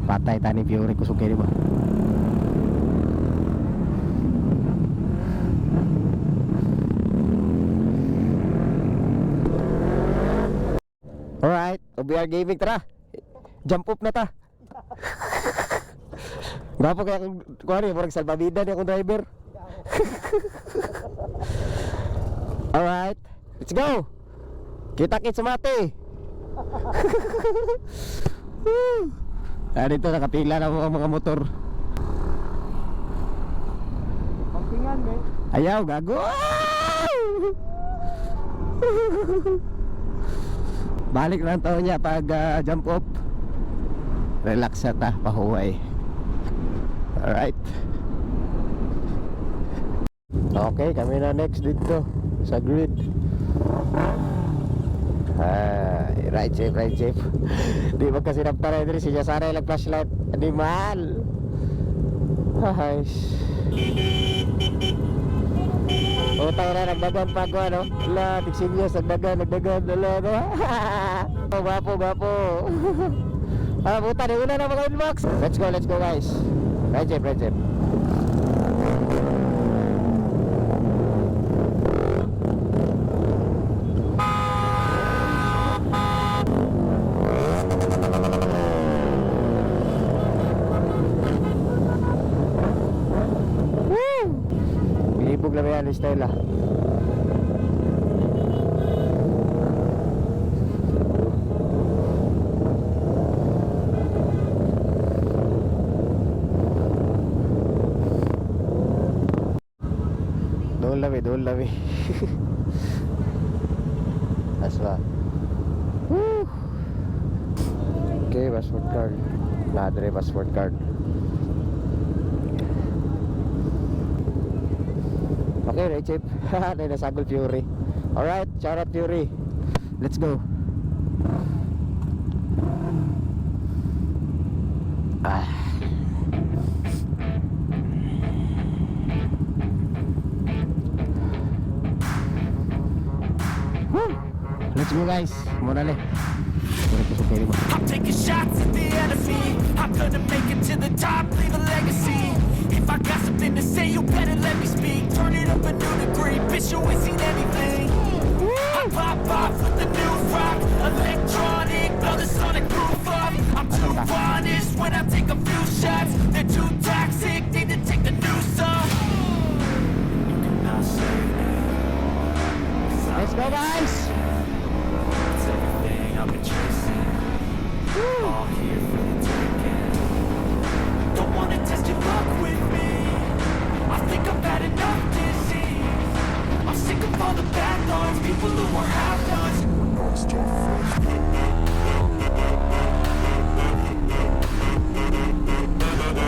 Patay tani Fury kusog kayo ba? Alright, we are giving, tara. Jump up na ta. Gapo kaya akong kuwari, murag salbabida ni akong driver. Alright, let's go. Kita-kits mati. Dito nakapila na mga motor. Pagtingan, me. Ayaw, gago. Balik lang to niya pag jump up. Relax na ta, pahuway. Alright. Okay, kami na next dito sa grid. Right safe. Di ba kasi naptaray diri siya sana ilang flashlight. Animal. Hahays. O tayo na nagdagan pa ko ano. Ala, tiksinyos nagdagan. Ala no. Bapo. Buta di una na mga inbox. Let's go guys. Right safe. Bilibog lang yan, style ah. Doon lawi. Aswa. Woo! Okay, passport card. Nadre passport card. Okay, right chip. Haha, nasagol Fury. Alright, shout out Fury. Let's go. Let's go guys. Morale. I'm taking shots at the enemy. I'm gonna make it to the top, leave a legacy. If I got something to say, you better let me speak. Turn it up a new degree, bitch, you ain't seen anything. I pop off with the new rock, electronic, blow the sonic roof up. I'm too honest when I take a few shots. They're too toxic, need to take the news off. You cannot save me. Let's go guys. It's everything I've been chasing. All here for the taking. Don't wanna test your luck with me. I think I've had enough disease. I'm sick of all the bad thoughts, people who are half-nots.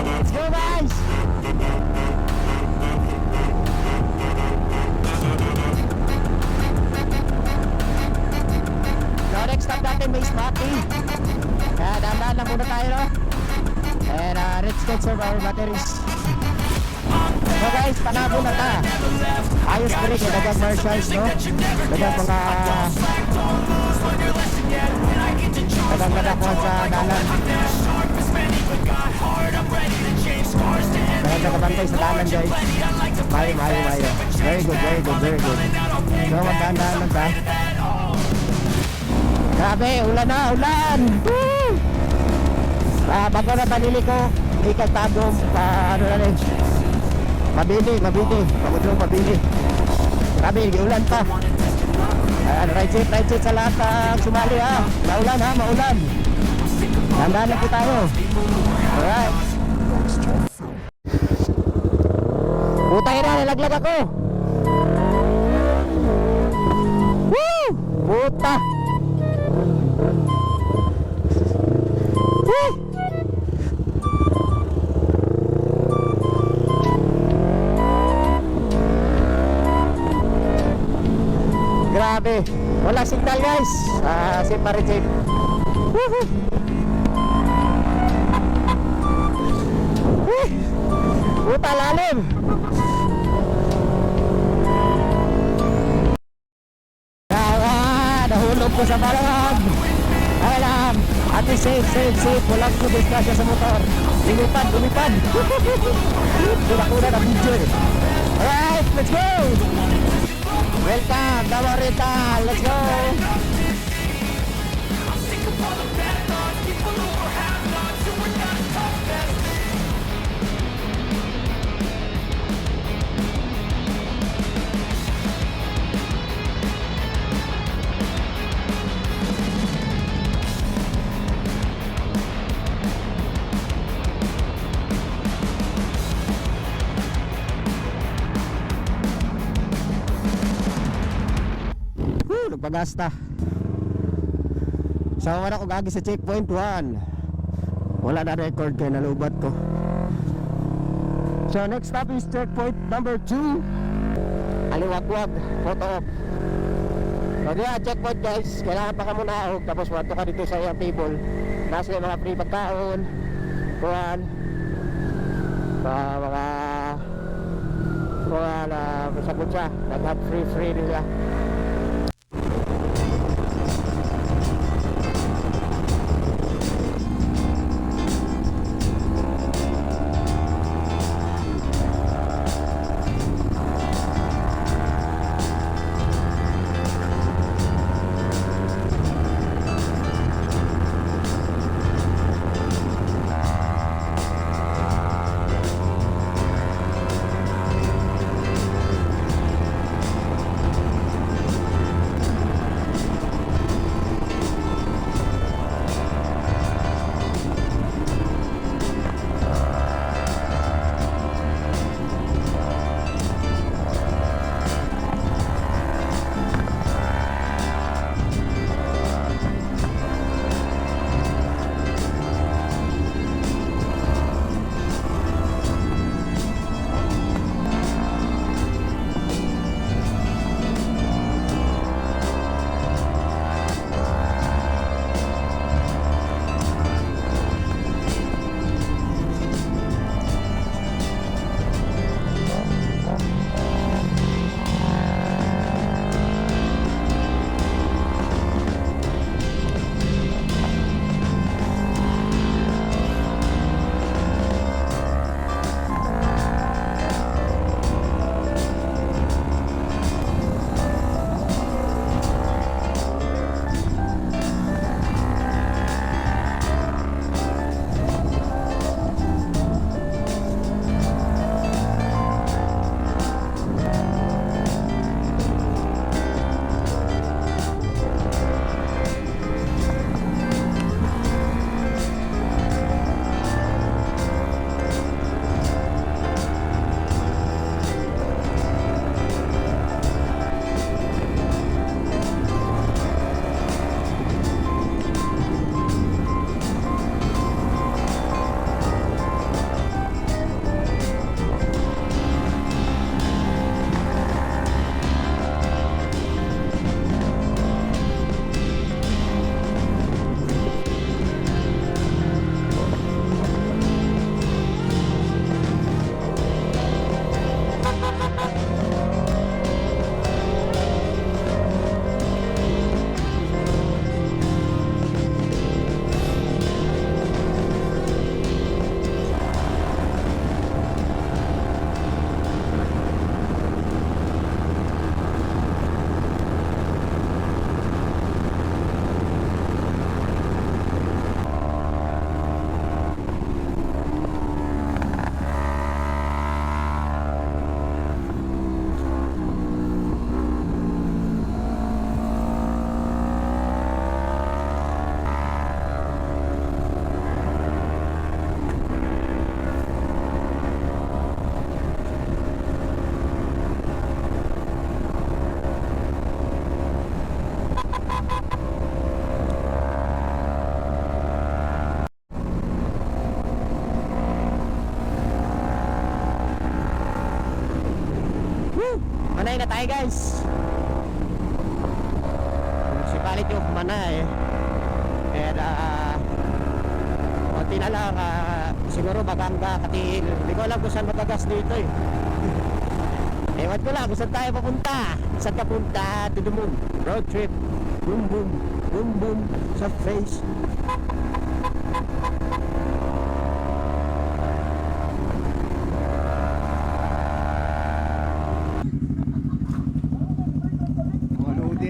Let's go guys. So next stop natin may Smoky. Kaya dahan-dahan lang muna tayo no. And let's get some our batteries. So guys, panabo na ta. Ayos pa rin, dagang marshals no. Dagang mga dagang nadakon sa dalan. Dagang nakabantay sa dalan guys. Mayo. Very good. So magdahan-dahan lang ta. Grabe, ulan. Woo! Bago na panili ko, ikag tagom, ano na rin. Mabili. Pagudlong mabili. Grabe, ulan pa. Right seat sa lahat ng sumali ha. Maulan. Nandahan lang po tayo. Alright. Putay na, nalaglag ako. Woo! Puta. Woo! Grabe, wala signal guys. Separate. Woohoo! Puta lalim. Nahulog ko sa balon. Ay lang, ati safe. safe, walang disgrasya sa motor. Lumipad, lumipad. Kuna-kuna na video eh. Alright, let's go! Welcome, Dawarita, let's go! Nagpagasta. Sa wala ko gagi sa checkpoint 1. Wala na record kaya nalubat ko. So next stop is checkpoint number 2. Aliwagwag, photo op. So diya, checkpoint guys. Kailangan pa ka muna ahog. Tapos wato ka dito sa iyong table. Nasa yung mga free pagkaon. Kuhan. Mga na masabot siya. Nag-have free nila. Manay na tayo guys. Municipality of Manay. And konti na lang, siguro Baganga, Katil. Hindi ko alam kung saan magagas dito eh. Ewan ko lang kung saan tayo papunta. Saan ka punta? To the moon. Road trip. Boom boom. Boom boom. Sa face.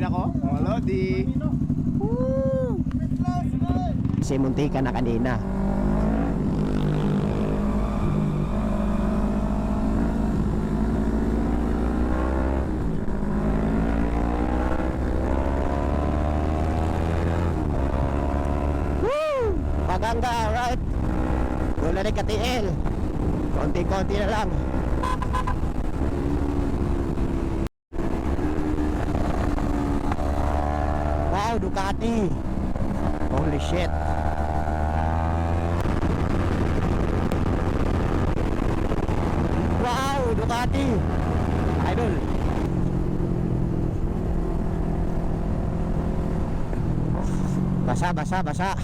ako. Oh, Lodi. Kasi munti ka na kanina. Woo! Paganga, right? Wala rin ka-TL. Konti-konti na lang. Wow, Ducati. Holy shit. Wow, Ducati. Idol. Basa, basa, basa.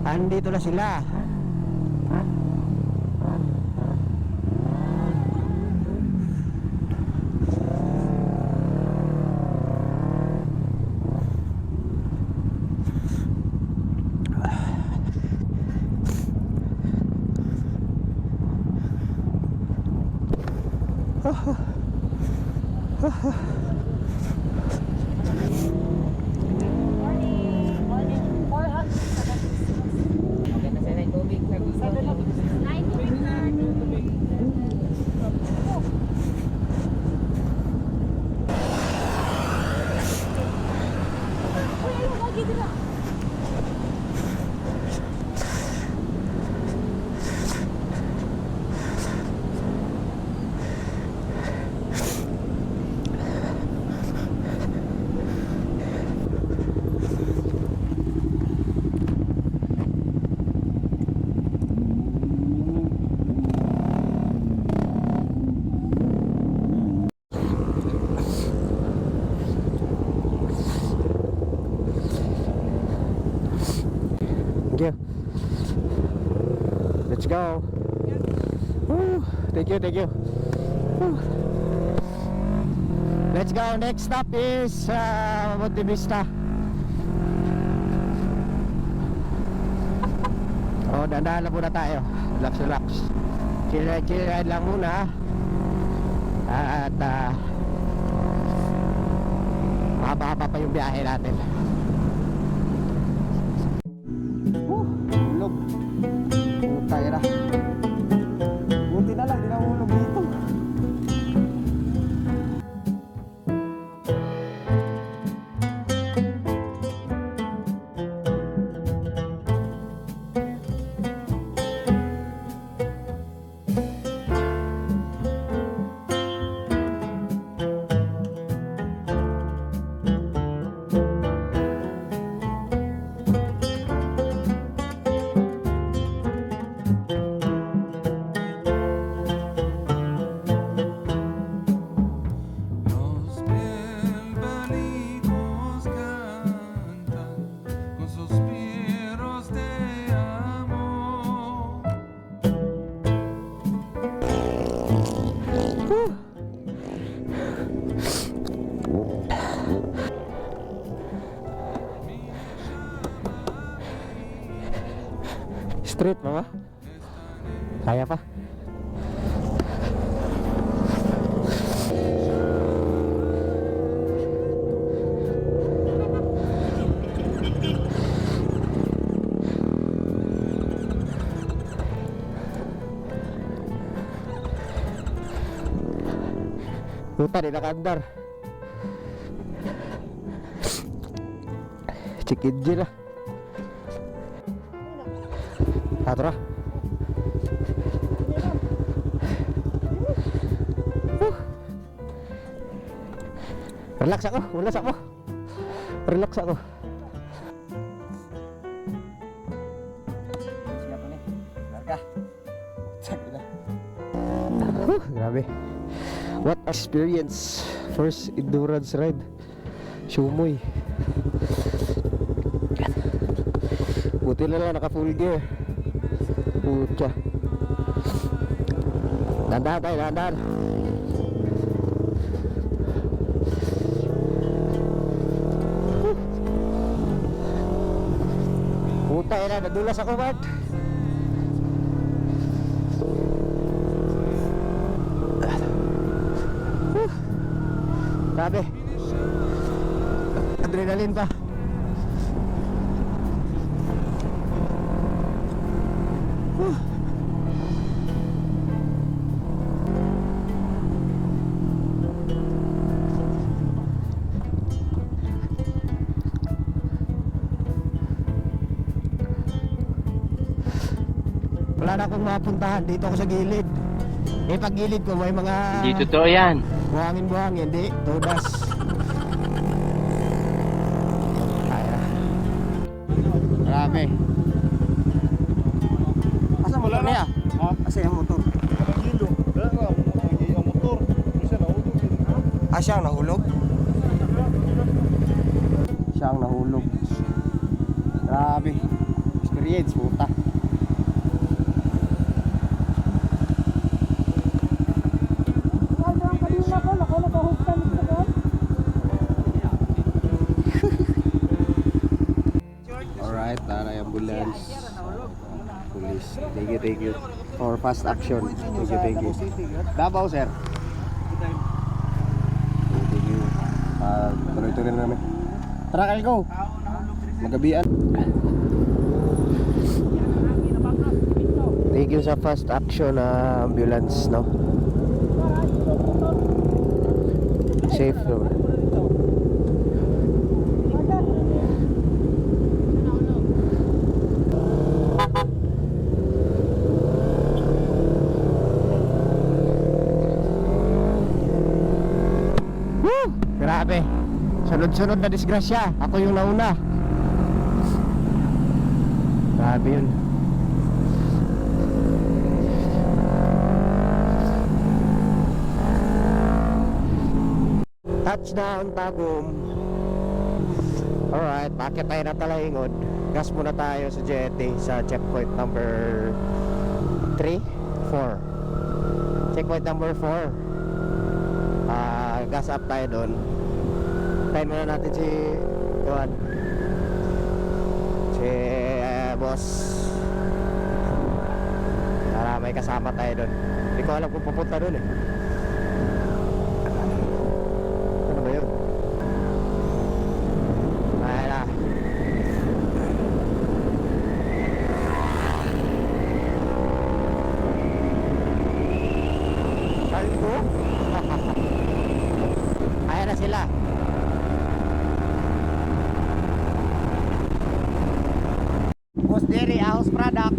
Andito na sila. Thank you. Let's go. Woo. Thank you, thank you. Woo. Let's go. Next stop is Monte Vista. Oh, dandahan lang muna tayo. Relax, relax. Chill ride lang muna. At mahaba-haba pa yung biyahe natin. Hulog. Hulog tayo na. Buti na lang, di na hulog dito. Los bienvenidos cantan con suspiros de amor. Straight pa ba? Kaya pa? Puta, di nakandar. Cikid dyan lah. Tara. Relax ako, relax ako. Relax ako. Siapa nih? Larga. Sakit dah. Grabe. What experience. First endurance ride. Sumoy. Buti na lang naka full gear. Pucha. Dandan tayo, dandan. Puta na, nadulas ako, Bart. Grabe. Adrenaline pa. Wala na akong mapuntahan. Dito ako sa gilid. Eh pag gilid ko may mga Hindi totoo yan. buhangin, hindi. Tudas. Kaya. Marami. Asa mo niya? Ha? Asa yung motor? Kilo. Kaya nga, ang motor. Kasi nahulog din. Siya ang nahulog? Siya ang nahulog. Grabe. Experience, puta. Alright, taray ambulance. Police. Thank you. For fast action. Thank you. Davao, sir. Thank you. Tuloy-tuloy na namin. Tara, Kyle, go! Magabian. Thank you sa fast action ambulance, no? Safe naman. Woo! Grabe. Sunod-sunod na disgrasya. Ako yung nauna. Grabe yun. Touchdown, Tagum. Alright, bakit tayo na Talaingod? Gas muna tayo sa jetty sa checkpoint number 3, 4. Checkpoint number 4. Gas up tayo doon. Tayo muna natin si Juan. Si boss. Para may kasama tayo doon. Hindi ko alam kung pupunta doon eh. Ano ba yun? Ayan na. Sabi ko? Ayan na sila. Boss Derry, house product.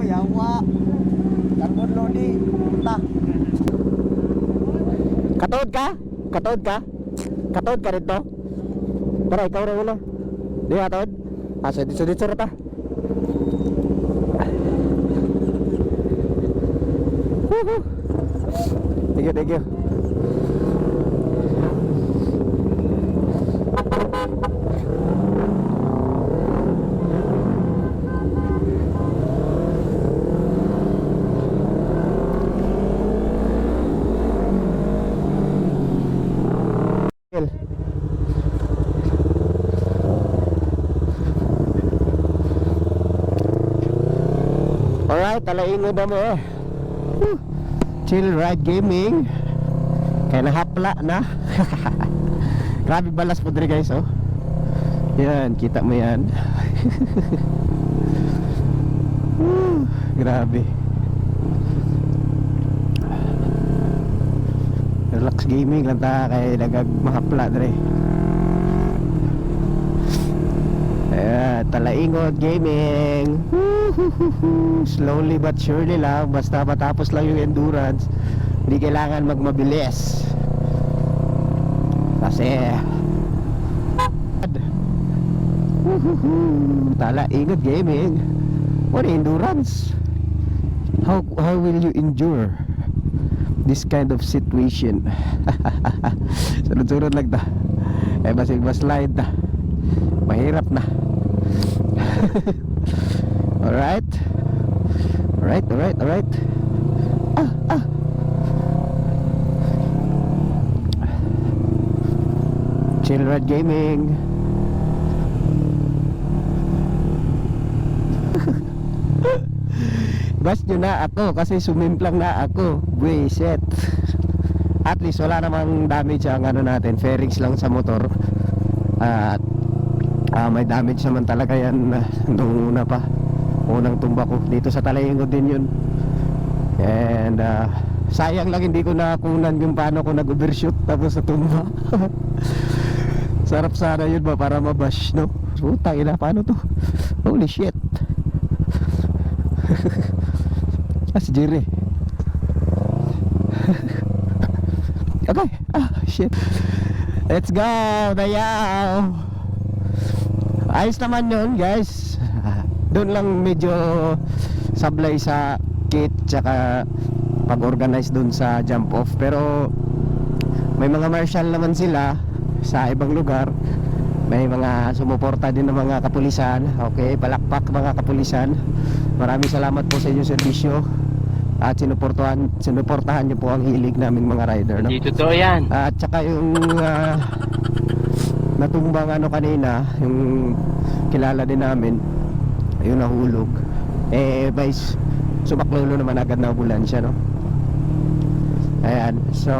Yawa. Carbon lodi. Ta. Katod ka? Katod ka rito? Tara, ikaw rin una. Di katod? Sudit ta. Thank you. Alright, Talaingod na mo eh. Chill Ride Gaming. Kaya nahapla na. Grabe balas po dre guys, oh. Yan, kita mo yan. Grabe. Relax gaming lang ta kay nagag mahapla dre. Ayan, Talaingod Gaming. Slowly but surely lang. Basta matapos lang yung endurance. Hindi kailangan magmabilis. Kasi Talaingod Gaming. What endurance? How will you endure this kind of situation? Sunod-sunod lang ta. Basig slide na. Mahirap na. Alright. Chill Ride Gaming. Bash nyo na ako kasi sumimplang na ako. Buisit. At least wala namang damage ang ano natin, fairings lang sa motor. At may damage naman talaga yan nung una pa. Unang tumba ko dito sa Talayengo din yun. And sayang lang hindi ko nakunan yung paano ko nag-overshoot tapos sa tumba. Sarap sana yun ba para mabash, no? Putang ina, paano to? Holy shit. Si Jerry. Okay, shit. Let's go, dayaw. Ayos naman yun, guys. Doon lang medyo sablay sa kit tsaka pag-organize doon sa jump off. Pero may mga marshal naman sila sa ibang lugar. May mga sumuporta din ng mga kapulisan. Okay, palakpak mga kapulisan. Maraming salamat po sa inyong serbisyo. At sinuportahan niyo po ang hilig naming mga rider, no? Hindi totoo yan. At saka yung natumbang ano kanina, yung kilala din namin, yung nahulog. Vice, sumaklolo naman agad na ambulansya, no? Ayan, so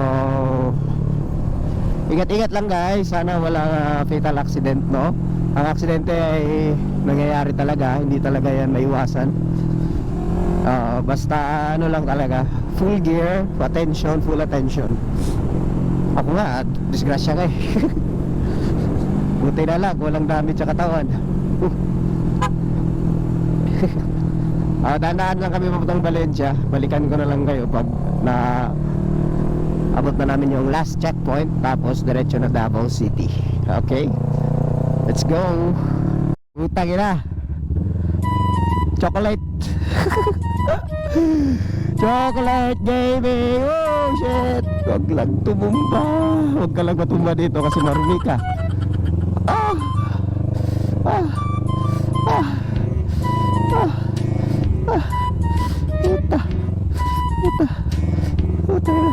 ingat-ingat lang guys, sana walang fatal accident, no? Ang aksidente ay nangyayari talaga, hindi talaga yan maiwasan. Basta ano lang talaga, full gear, attention, full attention. Ako nga, disgrasya ka eh. Buti na lang, walang damage sa katawan. Danaan lang kami papuntang Valencia. Balikan ko na lang kayo pag na abot na namin yung last checkpoint. Tapos diretso na Davao City. Okay, let's go. Utang ina, chocolate. Chocolate gaming. Oh shit, wag lang tumumba. Wag ka lang matumba dito kasi marumi ka. Puta na.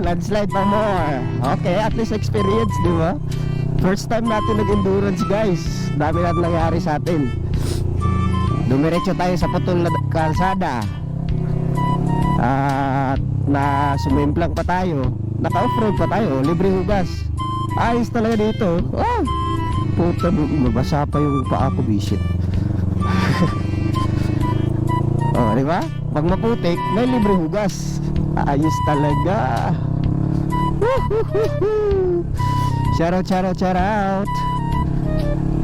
Landslide pa more. Okay, at least experience, di ba? First time natin nag-endurance, guys. Dami natin nangyari sa atin. Dumiretso tayo sa putol na kalsada. At na sumimplang pa tayo. Naka-offroad pa tayo, libre hugas. Ayos talaga dito. Puta, mabasa pa yung paa ko, bisit. Di ba? Pag maputik, may libre hugas. Ayos talaga. Shout out.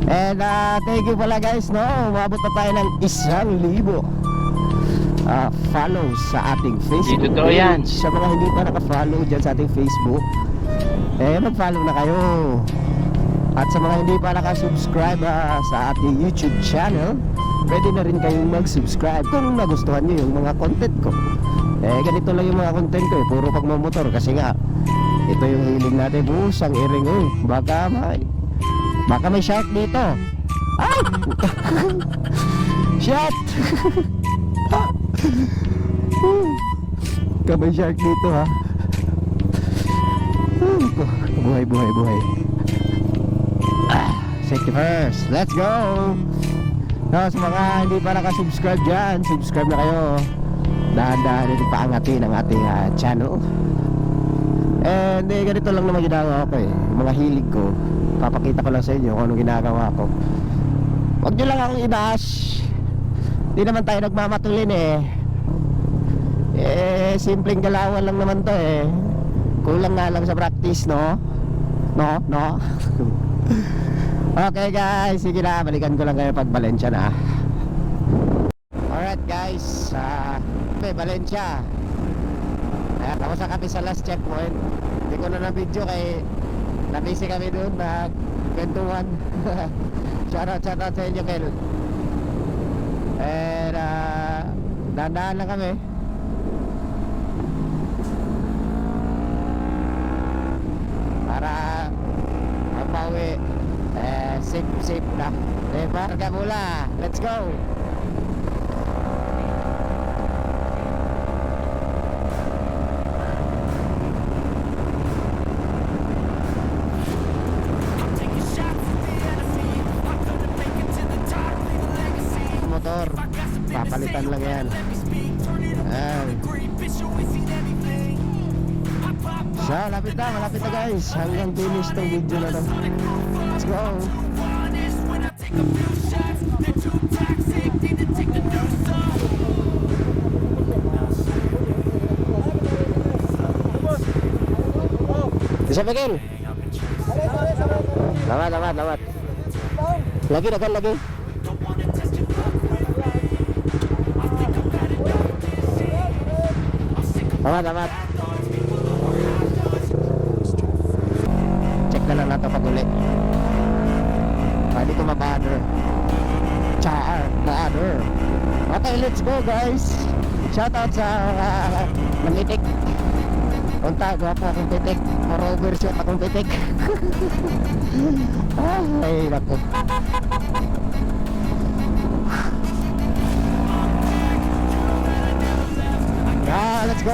And thank you pala guys, no? Umabot na tayo ng 1,000 follow sa ating Facebook Hindi totoo yan. page. Sa mga hindi pa naka-follow dyan sa ating Facebook, mag-follow na kayo. At sa mga hindi pa naka-subscribe sa ating YouTube channel, pwede na rin kayong mag-subscribe kung nagustuhan nyo yung mga content ko. Ganito lang yung mga content ko, puro pagmamotor. Kasi nga, ito yung hiling natin. Busang iring, baka may shark dito. Ay! Shit! Baka may shark dito, ha? Buhay. Safety first. Let's go! Sa mga hindi pa nakasubscribe dyan, subscribe na kayo. Dahan-dahan ito paangatin ang ating channel. And ganito lang naman ginagawa ko eh. Mga hilig ko, papakita ko lang sa inyo kung anong ginagawa ko. Huwag nyo lang akong i-bash. Hindi naman tayo nagmamatulin eh. Simpleng galawan lang naman to eh. Kulang nga lang sa practice, no? No? Okay guys, sige na, balikan ko lang kayo pag Valencia na. Alright guys, Valencia. Tapos na kami sa last checkpoint. Hindi ko na na-video kay na-busy kami doon, nag-kwentuhan. Shout out sa inyo, Kel. And dahan-dahan lang kami. Para magpauwi safe na. Parga mula. Let's go. Palitan lang yan. Ayan. Siya, malapit na guys. Hanggang finish tong video na to. Let's go. Bisa bikin. Lawat. Lagi. Lawat. Check na lang nato pag uli. Pwede ko ma-banner. Banner. Okay, let's go guys. Shoutout sa Manitik. Unta, gwapo akong pitik. Moreover shot akong pitik. Ay, naku. Let's go.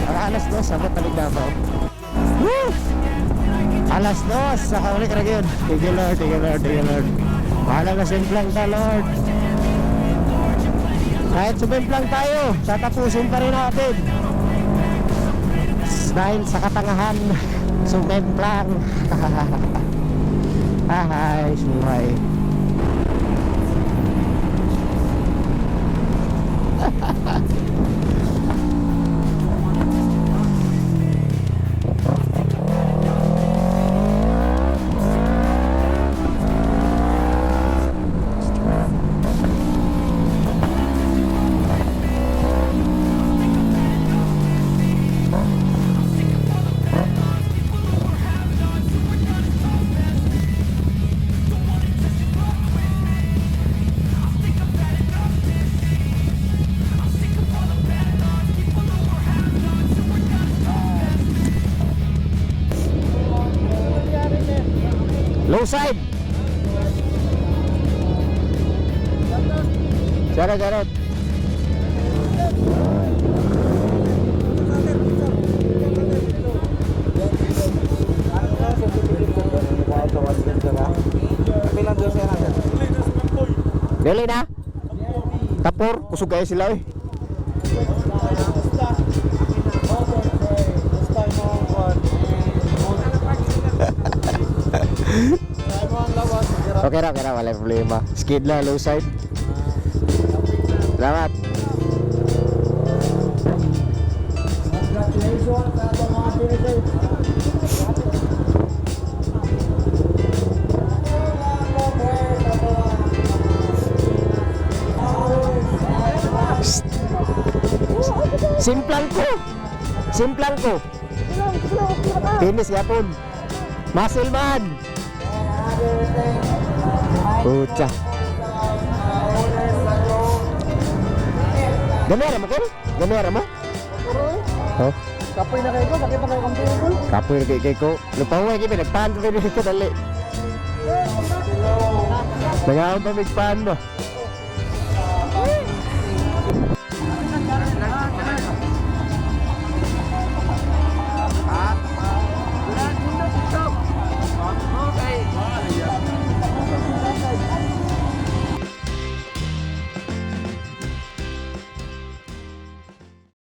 Alas 2, sabot balik Davao. Woo! Alas 2, saka ulit na yun. Thank you Lord. Bahala na simplang ka Lord. Kahit sumimplang tayo, tatapusin pa rin natin. Dahil sa katangahan, sumimplang. Ay, suhay. Low side. Jarot. Dili na. Tapor, kusog kayo sila eh. Okay na, wala problema. Skid na, low side. Salamat. Simplang ko. Finish yapon. Muscle man. Pucha. Gamera mo kung? Gamera mo? Oh. Kapoy na kayo ko, sakit na kayo kampiyon ko. Kapoy na kayo ko. Lupaway kayo, nagpaan ko rin ko dali. Nangawang pa magpaan mo.